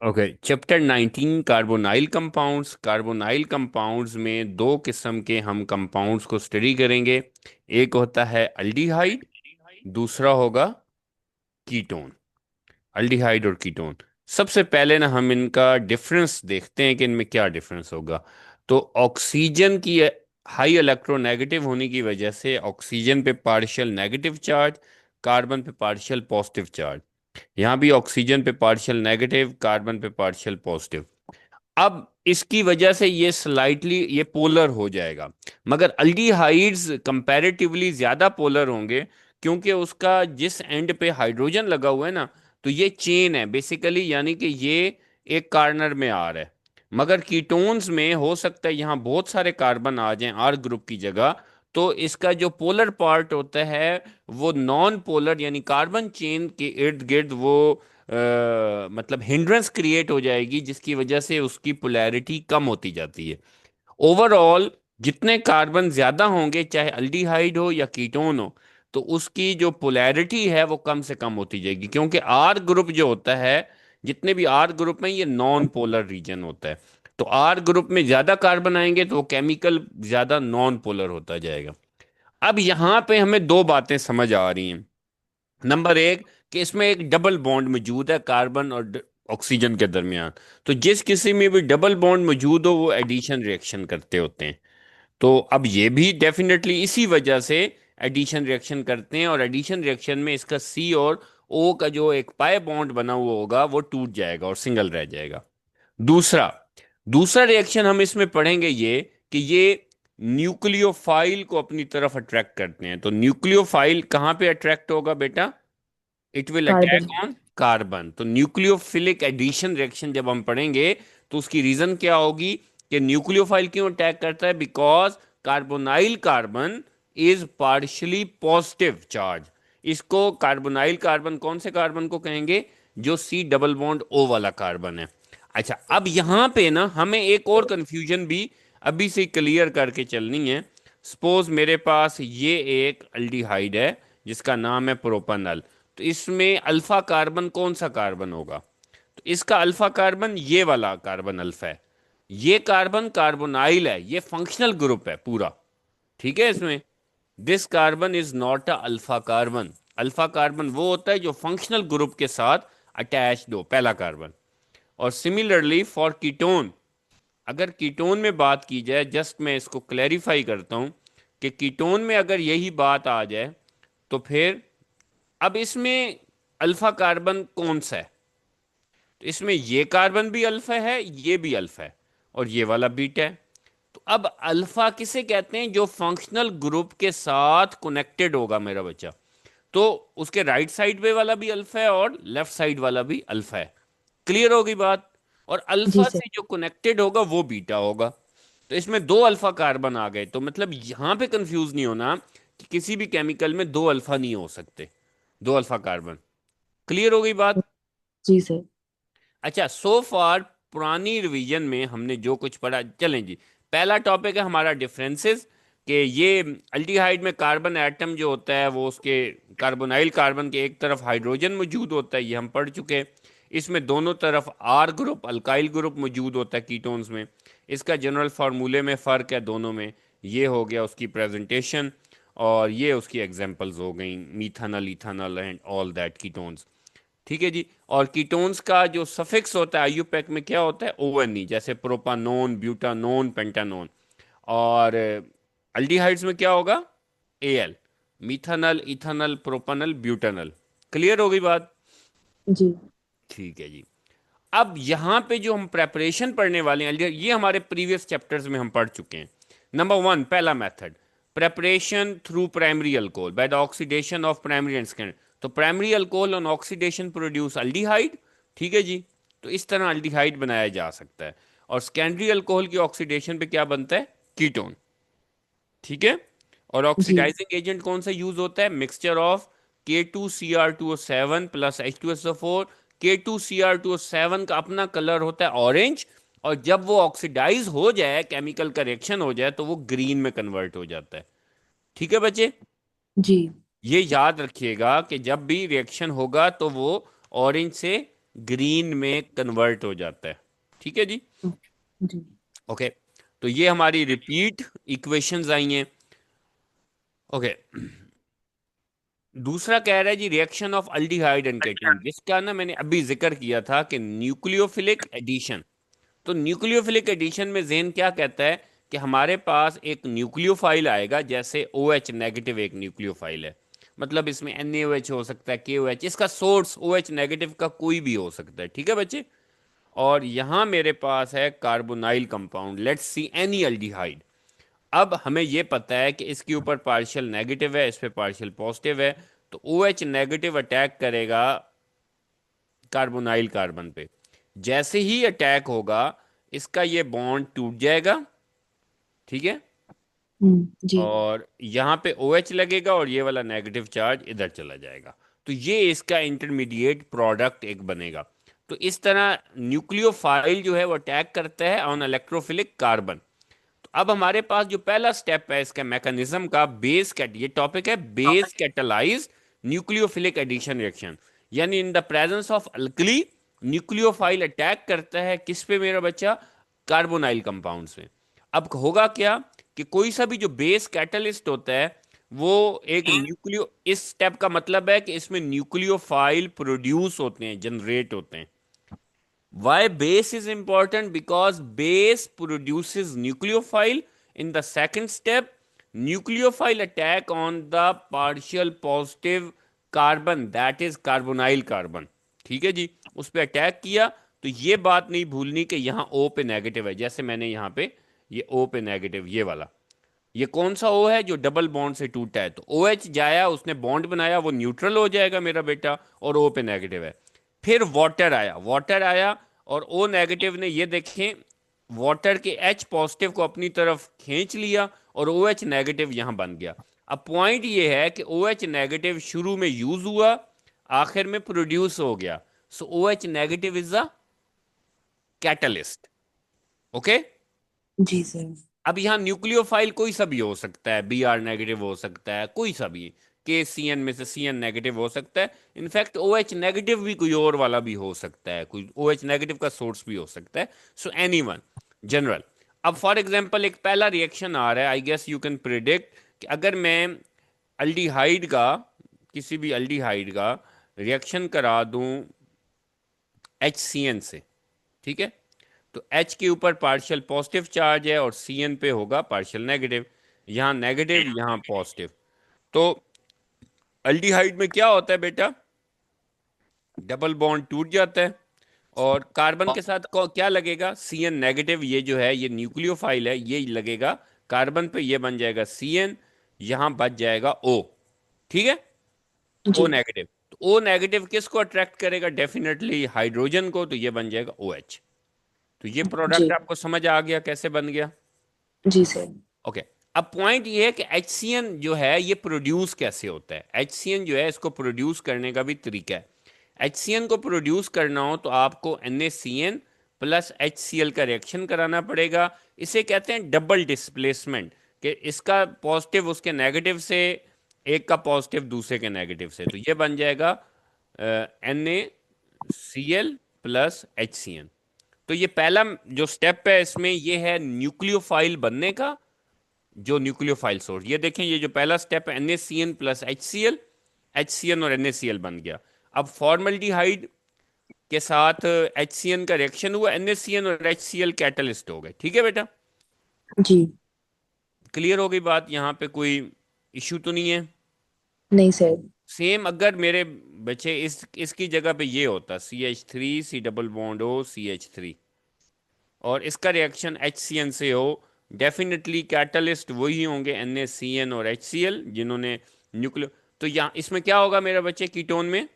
Okay, chapter 19 carbonyl compounds. Carbonyl compounds में दो किस्म के हम कंपाउंड्स को स्टडी करेंगे। एक होता है अल्डिहाइड, दूसरा होगा कीटोन। अल्डिहाइड और कीटोन। सबसे पहले ना हम इनका डिफरेंस देखते हैं कि इनमें क्या डिफरेंस होगा। तो ऑक्सीजन की हाई इलेक्ट्रोनेगेटिव होने की वजह से ऑक्सीजन पे पार्शियल नेगेटिव चार्ज, कार्बन पे पार्शियल पॉजिटिव चार्ज। यहाँ भी ऑक्सीजन पे पार्शियल नेगेटिव, कार्बन पे पार्शियल पॉजिटिव। अब इसकी वजह से ये स्लाइटली ये पोलर हो जाएगा। मगर अल्डीहाइड्स कंपैरेटिवली ज्यादा पोलर होंगे, क्योंकि उसका जिस एंड पे हाइड्रोजन लगा हुआ है ना, तो ये चेन है बेसिकली, यानी कि ये एक कार्नर में आ रहा है। मगर कीटोन्स में हो सकता है यहाँ बहुत सारे कार्बन आ जाएं आर ग्रुप की जगह। तो इसका जो पोलर पार्ट होता है वो नॉन पोलर, यानी कार्बन चेन के इर्द गिर्द वो मतलब हिंड्रेंस क्रिएट हो जाएगी, जिसकी वजह से उसकी पोलैरिटी कम होती जाती है। ओवरऑल जितने कार्बन ज्यादा होंगे, चाहे अल्डिहाइड हो या कीटोन हो, तो उसकी जो पोलैरिटी है वो कम से कम होती जाएगी, क्योंकि आर ग्रुप जो होता है, जितने भी आर ग्रुप में, ये नॉन पोलर रीजन होता है। तो आर ग्रुप में ज्यादा कार्बन आएंगे तो वो केमिकल ज्यादा नॉन पोलर होता जाएगा। अब यहाँ पे हमें दो बातें समझ आ रही हैं। नंबर एक, कि इसमें एक डबल बॉन्ड मौजूद है कार्बन और ऑक्सीजन के दरमियान। तो जिस किसी में भी डबल बॉन्ड मौजूद हो वो एडिशन रिएक्शन करते होते हैं। तो अब ये भी डेफिनेटली इसी वजह से एडिशन रिएक्शन करते हैं, और एडिशन रिएक्शन में इसका सी और ओ का जो एक पाई बॉन्ड बना हुआ होगा वो टूट जाएगा और सिंगल रह जाएगा। दूसरा दूसरा रिएक्शन हम इसमें पढ़ेंगे ये, कि ये न्यूक्लियोफाइल को अपनी तरफ अट्रैक्ट करते हैं। तो न्यूक्लियोफाइल कहाँ पे अट्रैक्ट होगा बेटा? It will carbon. Attack on carbon. तो न्यूक्लियोफिलिक एडिशन रिएक्शन जब हम पढ़ेंगे तो उसकी रीजन क्या होगी, कि न्यूक्लियोफाइल क्यों अटैक करता है? Because carbonyl carbon is partially positive charge. इसको कार्बोनाइल कार्बन कौन से कार्बन को कहेंगे? जो सी डबल बॉन्ड ओ वाला कार्बन है। अच्छा, अब यहां पे ना हमें एक और कंफ्यूजन भी अभी से क्लियर करके चलनी है। सपोज मेरे पास ये एक अल्डिहाइड है जिसका नाम है प्रोपानल। तो इसमें अल्फा कार्बन कौन सा कार्बन होगा? तो इसका अल्फा कार्बन ये वाला कार्बन अल्फा है। ये कार्बन कार्बोनाइल है, ये फंक्शनल ग्रुप है पूरा। ठीक है, इसमें this carbon is not a alpha carbon. Alpha carbon वो होता है जो फंक्शनल ग्रुप के साथ अटैच्ड हो, पहला कार्बन। और सिमिलरली फॉर कीटोन, अगर कीटोन में बात की जाए, जस्ट मैं इसको क्लैरिफाई करता हूं, कि कीटोन में अगर यही बात आ जाए तो फिर अब इसमें अल्फा कार्बन कौन सा है? तो इसमें ये कार्बन भी अल्फा है, ये भी अल्फा है, और ये वाला बीटा है। तो अब अल्फा किसे कहते हैं? जो फंक्शनल ग्रुप के साथ कनेक्टेड होगा मेरा बच्चा। तो उसके राइट साइड पे वाला भी अल्फा है और लेफ्ट साइड वाला भी अल्फा है। क्लियर होगी बात? और जी अल्फा सर। से जो कनेक्टेड होगा वो बीटा होगा। तो इसमें दो अल्फा कार्बन आ गए, तो मतलब यहां पे कंफ्यूज नहीं होना कि किसी भी केमिकल में दो अल्फा नहीं हो सकते, दो अल्फा कार्बन। क्लियर हो गई बात? जी सर। अच्छा, सो फार पुरानी रिवीजन में हमने जो कुछ पढ़ा, चलें जी। पहला टॉपिक है हमारा डिफरेंसेस, कि ये अल्डिहाइड में कार्बन एटम जो होता है वो उसके कार्बोनाइल कार्बन के एक तरफ हाइड्रोजन मौजूद होता है, ये हम पढ़ चुके हैं। इसमें दोनों तरफ आर ग्रुप, अल्काइल ग्रुप मौजूद होता है कीटोन्स में। इसका जनरल फार्मूले में फ़र्क है दोनों में। ये हो गया उसकी प्रेजेंटेशन, और ये उसकी एग्जांपल्स हो गई, मीथानल, ethanol and all that ketones. ठीक है जी। और कीटोन्स का जो सफिक्स होता है आईयूपैक में क्या होता है? ओ एन ई, जैसे प्रोपानोन, ब्यूटानोन, पेंटानोन। और अल्डिहाइड्स में क्या होगा? A L, methanal, ethanal, propanal, butanal. Clear हो गई बात? जी। ठीक है जी। अब यहाँ पे जो हम प्रेपरेशन पढ़ने वाले हैं aldehyde, ये हमारे प्रीवियस चैप्टर्स में हम पढ़ चुके हैं। नंबर वन, पहला method, preparation through primary alcohol by the oxidation of primary and secondary. तो primary alcohol on oxidation produce aldehyde. ठीक है जी। तो इस तरह अल्डिहाइड बनाया जा सकता है। और सेकेंडरी अल्कोहल की ऑक्सीडेशन पे क्या बनता है? कीटोन। ठीक है। और जी। ऑक्सीडाइजिंग एजेंट कौन सा यूज होता है? Mixture of K2Cr2O7 plus H2SO4। K2Cr2O7 का अपना कलर होता है ऑरेंज, और जब वो ऑक्सीडाइज हो जाए, केमिकल का रिएक्शन हो जाए, तो वो ग्रीन में कन्वर्ट हो जाता है। ठीक है बच्चे? जी। ये याद रखिएगा कि जब भी रिएक्शन होगा तो वो ऑरेंज से ग्रीन में कन्वर्ट हो जाता है। ठीक है जी। जी। ओके, तो ये हमारी रिपीट इक्वेशंस आई हैं। ओके, दूसरा कह रहा है जी reaction of aldehyde and ketone, जिसका ना मैंने अभी जिक्र किया था कि न्यूक्लियोफिलिक एडिशन। तो न्यूक्लियोफिलिक एडिशन में जेन क्या कहता है कि हमारे पास एक न्यूक्लियोफाइल आएगा, जैसे ओ एच नेगेटिव एक न्यूक्लियोफाइल है, मतलब इसमें NaOH हो सकता है, KOH, इसका सोर्स OH नेगेटिव का कोई भी हो सकता है। ठीक है बच्चे। और यहां मेरे पास है carbonyl compound, let's see any aldehyde. अब हमें यह पता है कि इसके ऊपर पार्शियल नेगेटिव है, इस पे पार्शियल पॉजिटिव है, तो OH नेगेटिव अटैक करेगा कार्बोनाइल कार्बन पे। जैसे ही अटैक होगा, इसका ये बॉन्ड टूट जाएगा। ठीक है। जी। और यहाँ पे OH लगेगा और ये वाला नेगेटिव चार्ज इधर चला जाएगा। तो ये इसका इंटरमीडिएट प्रोडक्ट एक बनेगा। तो इस तरह न्यूक्लियोफाइल जो है वो अटैक करता है ऑन इलेक्ट्रोफिलिक कार्बन। तो अब हमारे पास जो पहला स्टेप है इसका मैकेनिज्म का, बेस कैट, ये टॉपिक है base catalyse nucleophilic addition reaction. यानी in the presence of alkali, nucleophile attack करता है किस पे मेरा बच्चा? कार्बोनाइल कंपाउंड्स में। अब होगा क्या कि कोई सा भी जो बेस कैटलिस्ट होता है वो एक न्यूक्लियो, इस स्टेप का मतलब है कि इसमें न्यूक्लियोफाइल प्रोड्यूस होते हैं, जनरेट होते हैं। Why base is important? Because base produces nucleophile. In the second step, nucleophile attack on the partial positive carbon, that is carbonyl carbon. ठीक है जी। उस पर अटैक किया। तो ये बात नहीं भूलनी कि यहाँ O पे नेगेटिव है, जैसे मैंने यहाँ पे ये O पे नेगेटिव, ये वाला, ये कौन सा O है जो डबल बॉन्ड से टूटा है? तो OH जाया, उसने बॉन्ड बनाया, वो न्यूट्रल हो जाएगा मेरा बेटा, और O पे नेगेटिव है। फिर वाटर आया, वाटर आया, और O नेगेटिव ने ये देखें वाटर के H पॉजिटिव को अपनी तरफ खींच लिया, और OH नेगेटिव यहां बन गया। अब पॉइंट ये है कि OH नेगेटिव शुरू में यूज हुआ, आखिर में प्रोड्यूस हो गया। So OH negative is a catalyst. Okay. जी सर। अब यहाँ न्यूक्लियोफाइल कोई सा भी हो सकता है, Br नेगेटिव हो सकता है, कोई सा भी, KCN में से CN नेगेटिव हो सकता है। इनफैक्ट OH नेगेटिव भी कोई और वाला भी हो सकता है, कोई OH नेगेटिव का सोर्स भी हो सकता है। So any one, general. अब फॉर एग्जाम्पल एक पहला रिएक्शन आ रहा है, I guess you can predict कि अगर मैं अल्डिहाइड का, किसी भी अल्डिहाइड का रिएक्शन करा दूं HCN से। ठीक है। तो H के ऊपर पार्शियल पॉजिटिव चार्ज है और CN पे होगा पार्शियल नेगेटिव, यहाँ नेगेटिव यहाँ पॉजिटिव। तो अल्डिहाइड में क्या होता है बेटा? डबल बॉन्ड टूट जाता है, और कार्बन के साथ क्या लगेगा? CN नेगेटिव, ये जो है ये न्यूक्लियोफाइल है, ये लगेगा कार्बन पे, ये बन जाएगा CN, यहाँ बच जाएगा O। ठीक है। जी। O negative. तो O नेगेटिव किसको अट्रैक्ट करेगा? डेफिनेटली हाइड्रोजन को, तो ये बन जाएगा OH। तो ये प्रोडक्ट जी। आपको समझ आ गया कैसे बन गया? जी सर। ओके। अब पॉइंट ये है कि HCN जो है ये प्रोड्यूस कैसे होता है? HCN जो है इसको प्रोड्यूस करने का भी तरीका है। HCN को प्रोड्यूस करना हो तो आपको NaCN प्लस HCl का रिएक्शन कराना पड़ेगा। इसे कहते हैं डबल डिस्प्लेसमेंट, कि इसका पॉजिटिव उसके नेगेटिव से, एक का पॉजिटिव दूसरे के नेगेटिव से, तो ये बन जाएगा NaCl प्लस HCN। तो ये पहला जो स्टेप है इसमें ये है न्यूक्लियोफाइल बनने का, जो न्यूक्लियोफाइल सोर्स, ये देखें, ये जो पहला स्टेप है NaCN प्लस HCl, HCN और NaCl बन गया। अब फॉर्मल्डिहाइड के साथ HCN का रिएक्शन हुआ, NaCN और HCl कैटलिस्ट हो गए। ठीक है बेटा। जी। क्लियर हो गई बात, यहाँ पे कोई इश्यू तो नहीं है? नहीं सर। सेम अगर मेरे बच्चे इसकी जगह पे ये होता CH3 C double bond O CH3, और इसका रिएक्शन HCN से हो, डेफिनेटली कैटलिस्ट वही होंगे NaCN और HCl जिन्होंने न्यूक्लियो। तो यहाँ इसमें क्या होगा मेरा बच्चे कीटोन में?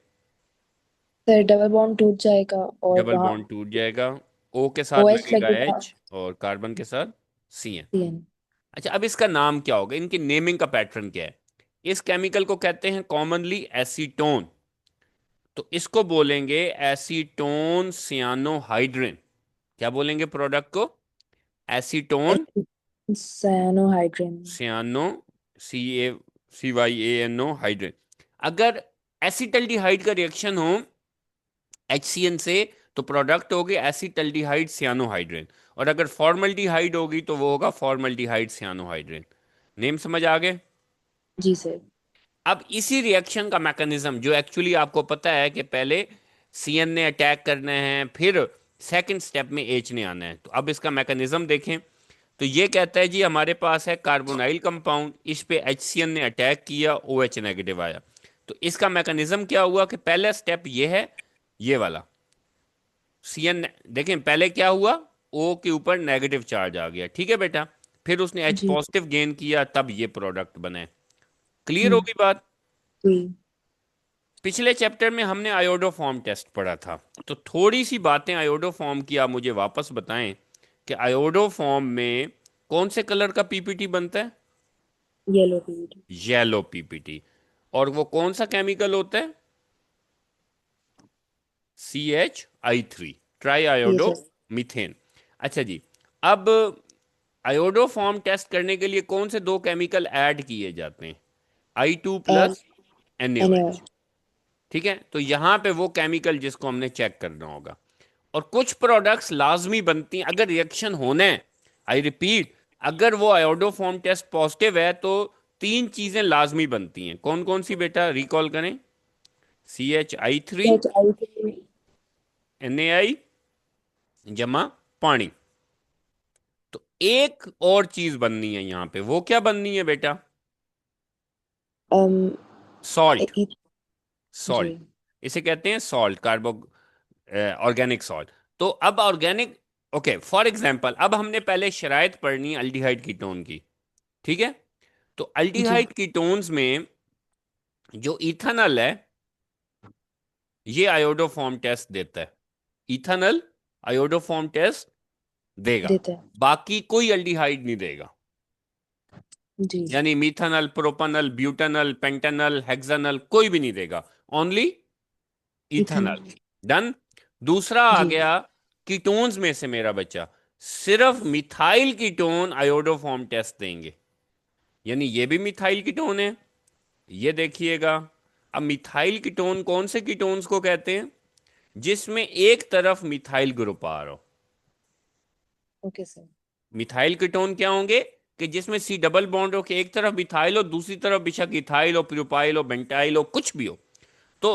सर डबल बॉन्ड टूट जाएगा और डबल वहाँ बॉन्ड टूट जाएगा, O के साथ OH लगेगा लगेगा। H, और कार्बन के साथ CN। CN। अच्छा, अब इसका नाम क्या होगा? इनकी नेमिंग का पैटर्न क्या है? इस केमिकल को कहते हैं कॉमनली एसीटोन। तो इसको बोलेंगे एसीटोन सियानोहाइड्रिन। क्या बोलेंगे प्रोडक्ट को? Acetone cyanohydrin. Cyano, CACYANO hydrate. अगर एसिटल्डिहाइड का रिएक्शन हो HCN से तो प्रोडक्ट होगी एसिटल्डिहाइड सियानोहाइड्रेन, और अगर फॉर्मल्डिहाइड होगी तो वो होगा फॉर्मल्डिहाइड सियानोहाइड्रेन। नेम समझ आ गए? जी सर। अब इसी रिएक्शन का मैकेनिज्म जो एक्चुअली आपको पता है कि पहले CN ने अटैक करना है, फिर सेकंड स्टेप में H ने आना है, तो अब इसका मैकेनिज्म देखें। तो ये कहता है जी हमारे पास है कार्बोनाइल कंपाउंड, इस पे HCN ने अटैक किया, OH नेगेटिव आया। तो इसका मैकेनिज्म क्या हुआ कि पहला स्टेप ये है, ये वाला CN, देखें पहले क्या हुआ, O के ऊपर नेगेटिव चार्ज आ गया, ठीक है बेटा, फिर उसने H जी। पॉजिटिव गेन किया, तब ये प्रोडक्ट बने। क्लियर हम्म। होगी बात? जी। पिछले चैप्टर में हमने आयोडोफॉर्म टेस्ट पढ़ा था, तो थोड़ी सी बातें आयोडोफॉर्म की आप मुझे वापस बताएं कि आयोडोफॉर्म में कौन से कलर का पीपीटी बनता है? Yellow period. Yellow PPT. और वो कौन सा केमिकल होता है? CH3, ट्राई ये आयोडो सर। मीथेन। अच्छा जी, अब आयोडोफॉर्म टेस्ट करने के लिए कौन से दो केमिकल ऐड किए जाते हैं? I2+ NaOH। NaOH। ठीक है, तो यहां पे वो केमिकल जिसको हमने चेक करना होगा। और कुछ प्रोडक्ट्स लाजमी बनती हैं अगर रिएक्शन होना है। आई रिपीट, अगर वो आयोडोफॉर्म टेस्ट पॉजिटिव है तो तीन चीजें लाजमी बनती हैं। कौन कौन सी बेटा, रिकॉल करें? CH3, HI3। NaI जमा पानी। तो एक और चीज बननी है यहां पे, वो क्या बननी है बेटा? um salt. e- जी। सॉल्ट, इसे कहते हैं सॉल्ट, कार्बो ऑर्गेनिक सॉल्ट। तो अब ऑर्गेनिक, ओके, फॉर एग्जांपल अब हमने पहले शरायत पढ़नी है अल्डिहाइड कीटोन की, ठीक है? तो जी। अल्डिहाइड कीटोन्स में जो इथानल है, ये आयोडोफॉर्म टेस्ट देता है। इथानल आयोडोफॉर्म टेस्ट देगा, देते हैं। बाकी कोई अल्डिहाइड नहीं देगा। जी। यानी मीथानल, प्रोपानल, ब्यूटानल, पेंटानल, हेक्सानल कोई भी नहीं देगा, ओनली इथानल। इथेनॉल। डन। दूसरा आ जी। गया कीटोन्स में से मेरा बच्चा, सिर्फ मिथाइल कीटोन आयोडोफॉर्म टेस्ट देंगे, यानी ये भी मिथाइल कीटोन है। ये देखिएगा, अब मिथाइल कीटोन कौन से कीटोन्स को कहते हैं? जिसमें एक तरफ मिथाइल ग्रुप आ रहा हो। Okay sir. मिथाइल कीटोन क्या होंगे कि जिसमें C डबल बॉन्ड हो, कि एक तरफ मिथाइल हो, दूसरी तरफ बेशक इथाइल हो, प्रोपाइल हो, बेंटाइल हो, कुछ भी हो। तो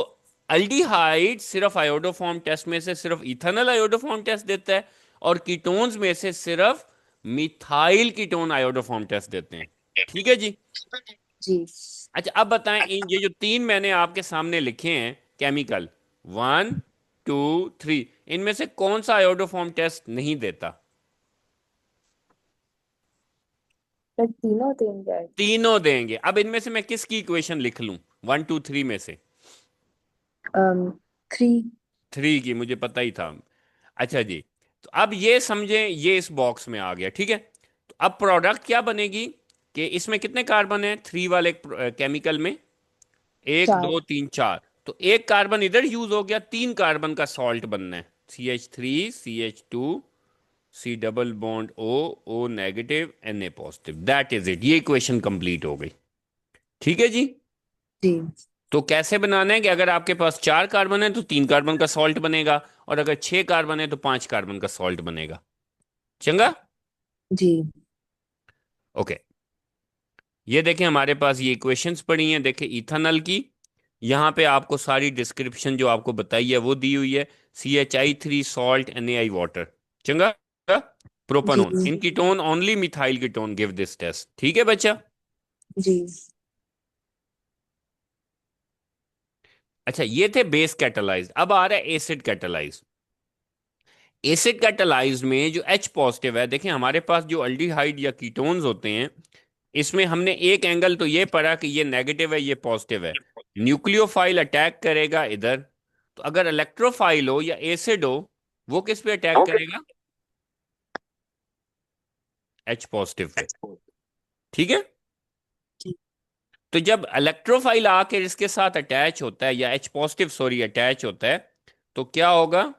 अल्डिहाइड सिर्फ आयोडोफॉर्म टेस्ट में से सिर्फ इथानल आयोडोफॉर्म टेस्ट देता है, और कीटोन्स में से सिर्फ मिथाइल कीटोन आयोडोफॉर्म टेस्ट देते हैं। ठीक है जी। जी। अच्छा, अब बताएं, इन ये जो तीन मैंने आपके सामने लिखे हैं केमिकल, 1, 2, 3, इनमें से कौन सा आयोडोफॉर्म टेस्ट नहीं देता? सर तीनों तीन क्या है? तीनों देंगे। अब इनमें से मैं किसकी इक्वेशन लिख लूं 1, 2, 3 में से? 3। 3 की, मुझे पता ही था। अच्छा जी, तो अब ये समझें, ये इस बॉक्स में आ गया, ठीक है? तो अब प्रोडक्ट क्या बनेगी कि इसमें कितने कार्बन है 3 वाले केमिकल में? एक, चार। दो, तीन, चार। तो एक कार्बन इधर यूज हो गया, तीन कार्बन का सॉल्ट बनना है। CH3, CH2, C double bond O negative, Na positive, that is it. ये इक्वेशन कंप्लीट हो गई। ठीक है जी। जी। तो कैसे बनाना है कि अगर आपके पास चार कार्बन है तो तीन कार्बन का सॉल्ट बनेगा, और अगर छह कार्बन है तो पांच कार्बन का सॉल्ट बनेगा। चंगा? जी। ओके, ये देखें हमारे पास ये इक्वेशंस पड़ी हैं, देखें इथानल की, यहाँ पे आपको सारी डिस्क्रिप्शन जो आपको बताई है वो दी हुई है। CH3 salt, NaI water. चंगा? जी। Propanone in ketone only methyl ketone give this test. ठीक है बच्चा? जी। अच्छा, ये थे बेस कैटालाइज, अब आ रहा है एसिड कैटालाइज। एसिड कैटालाइज में जो H पॉजिटिव है, देखें हमारे पास जो अल्डिहाइड या कीटोन्स होते हैं, इसमें हमने एक एंगल तो ये पढ़ा कि ये नेगेटिव है, ये पॉजिटिव है। न्यूक्लियोफाइल अटैक करेगा इधर, तो अगर इलेक्ट्रोफाइल हो या एसिड हो, वो किस पे अटैक करेगा? H positive pay. ठीक है, जी। तो जब इलेक्ट्रोफाइल आके इसके साथ अटैच होता है, या H पॉजिटिव सॉरी अटैच होता है, तो क्या होगा?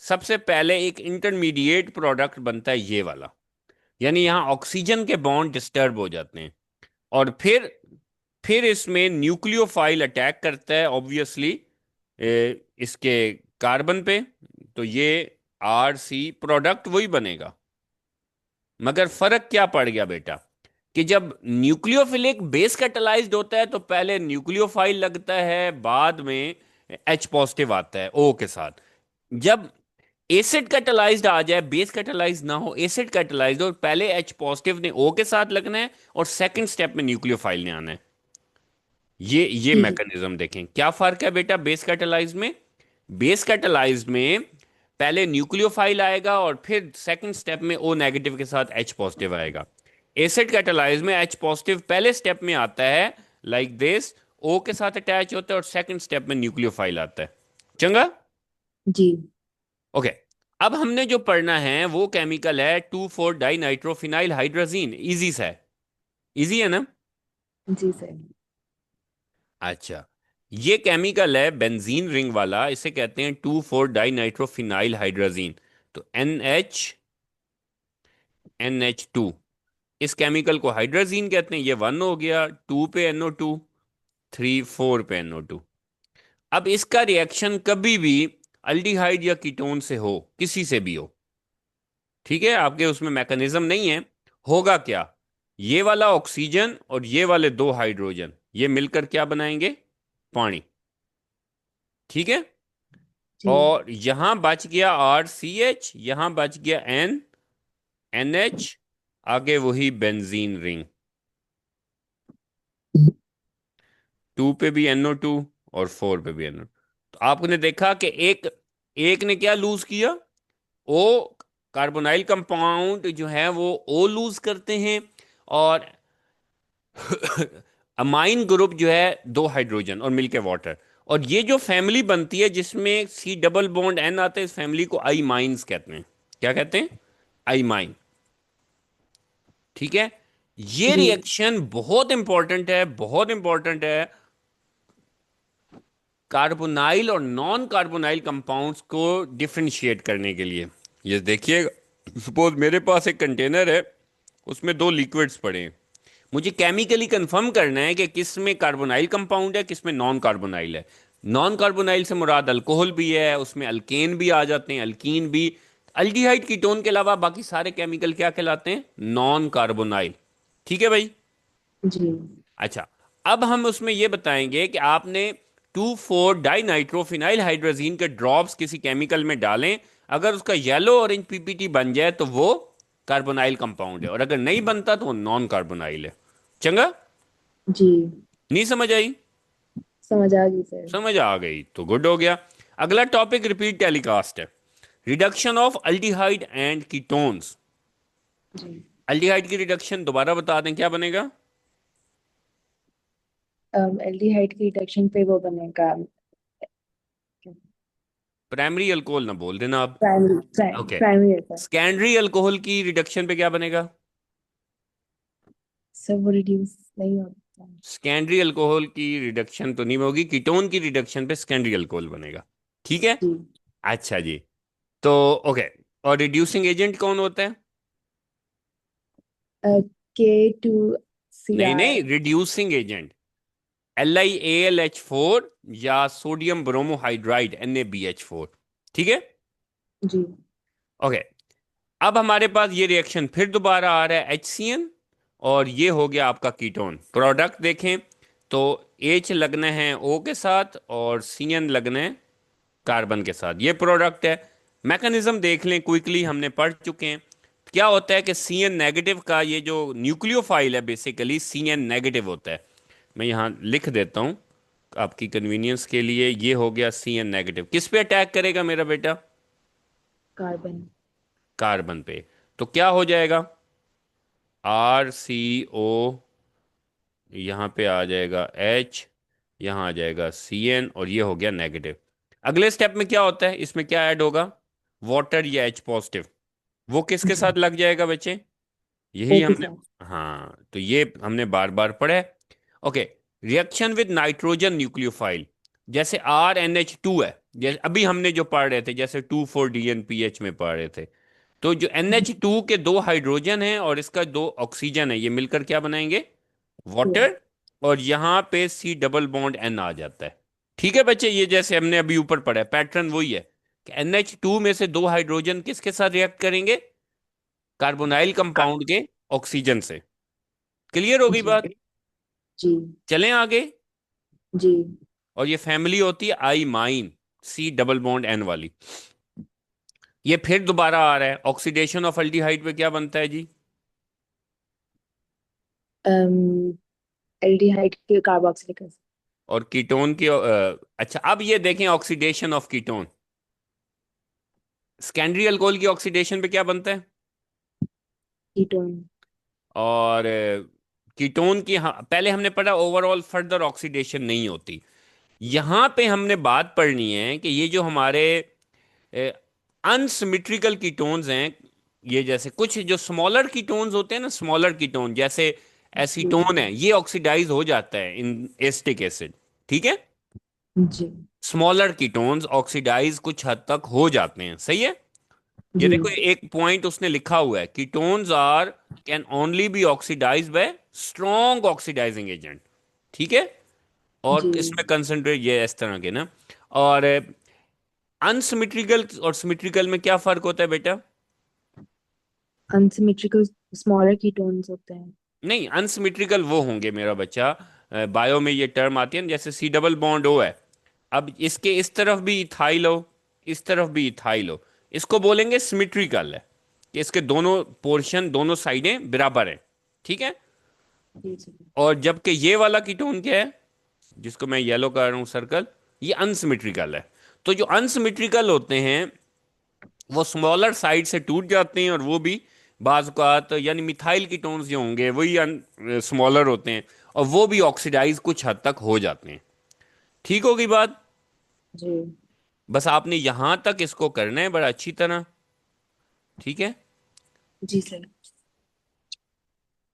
सबसे पहले एक इंटरमीडिएट प्रोडक्ट बनता है ये वाला, यानी यहां ऑक्सीजन के बॉन्ड डिस्टर्ब हो जाते हैं, और फिर इसमें न्यूक्लियोफाइल अटैक करता है ऑब्वियसली इसके कार्बन पे तो ये RC प्रोडक्ट वही बनेगा, मगर फर्क क्या पड़ गया बेटा, कि जब न्यूक्लियोफिलिक बेस कैटालाइज्ड होता है तो पहले न्यूक्लियोफाइल लगता है, बाद में H पॉजिटिव आता है O के साथ। जब एसिड कैटालाइज्ड आ जाए, बेस कैटालाइज्ड ना हो, एसिड कैटालाइज्ड हो, पहले H पॉजिटिव ने O के साथ लगना है और सेकंड स्टेप में न्यूक्लियोफाइल ने आना है। ये जी। मैकेनिज्म देखें, क्या फर्क है बेटा बेस कैटालाइज्ड में। बेस कैटालाइज्ड में पहले न्यूक्लियोफाइल आएगा और फिर सेकंड स्टेप में O नेगेटिव के साथ H पॉजिटिव आएगा। एसिड कैटालाइज्ड में H पॉजिटिव पहले स्टेप में आता है, लाइक दिस, O के साथ अटैच होता है और सेकंड स्टेप में न्यूक्लियोफाइल आता है। चंगा। जी। ओके। अब हमने जो पढ़ना है वो केमिकल है 2,4 डाई नाइट्रोफिनाइल हाइड्राजीन। इजी सा है, इजी है ना। जी सर। अच्छा, ये केमिकल है बेंजीन रिंग वाला, इसे कहते हैं 2,4 डाई नाइट्रोफिनाइल हाइड्राजीन। तो NH2, इस केमिकल को हाइड्राजीन कहते हैं। ये 1 हो गया, 2 पे NO2, 3 4 पे NO2। अब इसका रिएक्शन कभी भी अल्डिहाइड या कीटोन से हो, किसी से भी हो, ठीक है, आपके उसमें मैकेनिज्म नहीं है, होगा क्या, ये वाला ऑक्सीजन और ये वाले दो हाइड्रोजन ये मिलकर क्या बनाएंगे, पानी। ठीक है। जी। और यहां बच गया RCH, यहां बच गया NH, आगे वही बेंजीन रिंग। 2 पे भी NO2 और 4 पे भी NO2। तो आपने देखा कि एक एक ने क्या लूज किया, ओ, कार्बोनाइल कंपाउंड जो है वो O लूज करते हैं, और अमाइन ग्रुप जो है दो हाइड्रोजन और मिलके वाटर। और ये जो फैमिली बनती है जिसमें C डबल बॉन्ड N आता है, इस फैमिली को आई माइंस कहते हैं। क्या कहते हैं, आई माइन। ठीक है। ये जी। रिएक्शन बहुत इंपॉर्टेंट है, बहुत इंपॉर्टेंट है कार्बोनाइल और नॉन कार्बोनाइल कंपाउंड्स को डिफरेंशिएट करने के लिए। ये देखिए, सपोज मेरे पास एक कंटेनर है, उसमें दो लिक्विड्स पड़े हैं, मुझे केमिकली कंफर्म करना है कि किस में कार्बोनाइल कंपाउंड है, किस में नॉन कार्बोनाइल है। नॉन कार्बोनाइल से मुराद अल्कोहल भी है, उसमें अल्केन भी आ जाते हैं, अल्कीन भी। अल्डिहाइड कीटोन के अलावा बाकी सारे केमिकल क्या कहलाते हैं, नॉन कार्बोनाइल। ठीक है भाई। जी। अच्छा, अब हम उसमें ये बताएंगे कि आपने 2,4 डाई नाइट्रोफिनाइल हाइड्रोजीन के ड्रॉप्स किसी केमिकल में डालें, अगर उसका येलो ऑरेंज PPT बन जाए तो वो कार्बोनाइल कंपाउंड है, और अगर नहीं बनता तो वो नॉन कार्बोनाइल है। चंगा। जी। नहीं समझ आई। समझ आ गई सर। समझ आ गई तो गुड हो गया। अगला टॉपिक रिपीट टेलीकास्ट है, reduction of aldehyde and ketones. जी। अल्डिहाइड की रिडक्शन दोबारा बता दें, क्या बनेगा। एल्डिहाइड की रिडक्शन पे वो बनेगा। प्राइमरी अल्कोहल ना बोल देना आप। Primary okay. Primary sir. Secondary alcohol की रिडक्शन पे क्या बनेगा। सर वो रिड्यूस नहीं होता। सेकेंडरी अल्कोहल की रिडक्शन तो नहीं होगी, कीटोन की रिडक्शन पे सेकेंडरी अल्कोहल बनेगा। ठीक है। जी। अच्छा जी। तो ओके, और रिड्यूसिंग एजेंट कौन होता है। K2 नहीं Cr। नहीं, रिड्यूसिंग एजेंट LiAlH4 या सोडियम ब्रोमोहाइड्राइड NaBH4। ठीक है। जी। ओके। अब हमारे पास ये रिएक्शन फिर दोबारा आ रहा है HCN, और ये हो गया आपका कीटोन। प्रोडक्ट देखें तो H लगना है O के साथ और CN लगना है कार्बन के साथ, ये प्रोडक्ट है। मैकेनिज्म देख लें, क्विकली हमने पढ़ चुके हैं। क्या होता है कि CN नेगेटिव का ये जो न्यूक्लियोफाइल है, बेसिकली CN नेगेटिव होता है। मैं यहाँ लिख देता हूँ आपकी कन्वीनियंस के लिए, ये हो गया CN नेगेटिव, किस पे अटैक करेगा मेरा बेटा, कार्बन। कार्बन पे। तो क्या हो जाएगा, RCO, यहाँ पे आ जाएगा H, यहाँ आ जाएगा CN, और ये हो गया नेगेटिव। अगले स्टेप में क्या होता है, इसमें क्या ऐड होगा, वाटर या H पॉजिटिव। वो किसके जी। साथ लग जाएगा बच्चे, ओ यही के हमने, साथ। हाँ तो ये हमने बार बार पढ़ा है। Okay. Reaction with nitrogen nucleophile, जैसे RNH2 है, जैसे अभी हमने जो पढ़ रहे थे, जैसे 2,4-DNPH में पढ़ रहे थे। तो जो NH2 के दो हाइड्रोजन हैं और इसका दो ऑक्सीजन है, ये मिलकर क्या बनाएंगे, Cl। वाटर। और यहां पे C डबल बॉन्ड N आ जाता है। ठीक है बच्चे, ये जैसे हमने अभी ऊपर पढ़ा है, पैटर्न वही है। कि NH2 में से दो हाइड्रोजन किसके साथ रिएक्ट करेंगे? कार्बोनाइल कंपाउंड के ऑक्सीजन से। क्लियर हो गई जी बात? जी चलें आगे। जी। और ये फैमिली होती है imine, C double bond N वाली। ये फिर दोबारा आ रहा है, ऑक्सीडेशन ऑफ अल्डिहाइड पे क्या बनता है जी? एल्डिहाइड के कार्बोक्सिलिक एसिड। और कीटोन की अच्छा, अब ये देखें oxidation of ketone. Secondary alcohol की ऑक्सीडेशन पे क्या बनता है? कीटोन। और कीटोन की, हाँ पहले हमने पढ़ा ओवरऑल फर्दर ऑक्सीडेशन नहीं होती। यहां पे हमने बात पढ़नी है कि ये जो हमारे अनसिमेट्रिकल कीटोन्स हैं, ये जैसे कुछ जो स्मॉलर कीटोन्स होते हैं ना, स्मॉलर कीटोन जैसे जी एसीटोन है, ये ऑक्सीडाइज हो जाता है इन एसिटिक एसिड। ठीक है। जी स्मॉलर कीटोन्स ऑक्सीडाइज कुछ हद तक हो जाते हैं, सही है। ये जी देखो एक पॉइंट उसने लिखा हुआ है, ketones are can only be oxidize by strong oxidizing agent. ठीक है। और जी। इसमें कंसंट्रेट ये इस तरह के ना। और अनसिमेट्रिकल और सिमेट्रिकल में क्या फर्क होता है बेटा? अनसिमेट्रिकल स्मॉलर कीटोन्स होते हैं। नहीं, अनसिमेट्रिकल वो होंगे मेरा बच्चा, बायो में ये टर्म आती है ना, जैसे C डबल बॉन्ड O है। अब इसके इस तरफ भी इथाइल हो, इस तरफ भी इथाइल हो, इसको बोलेंगे सिमेट्रिकल है, कि इसके दोनों पोर्शन, दोनों साइडें बराबर हैं। ठीक है। जी जी और जबकि ये वाला कीटोन क्या है, जिसको मैं येलो कर रहा हूँ सर्कल, ये अनसिमेट्रिकल है। तो जो अनसिमेट्रिकल होते हैं वो स्मॉलर साइड से टूट जाते हैं, और वो भी बाज अवत, यानी मिथाइल कीटोन्स जो होंगे वही स्मॉलर होते हैं, और वो भी ऑक्सीडाइज कुछ हद तक हो जाते हैं। ठीक होगी बात? जी बस आपने यहां तक इसको करना है बड़ा अच्छी तरह। ठीक है। जी सर।